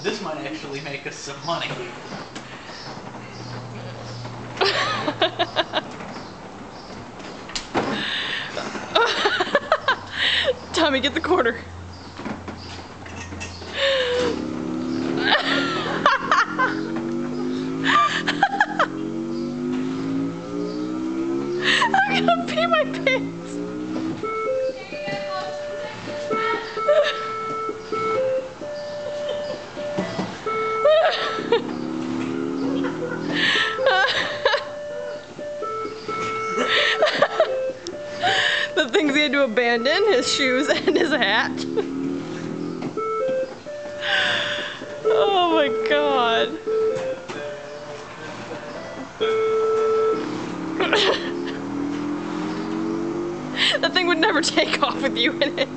This might actually make us some money. Tommy, get the quarter. I'm gonna pee my pants. The things he had to abandon, his shoes and his hat. Oh my god. That thing would never take off with you in it.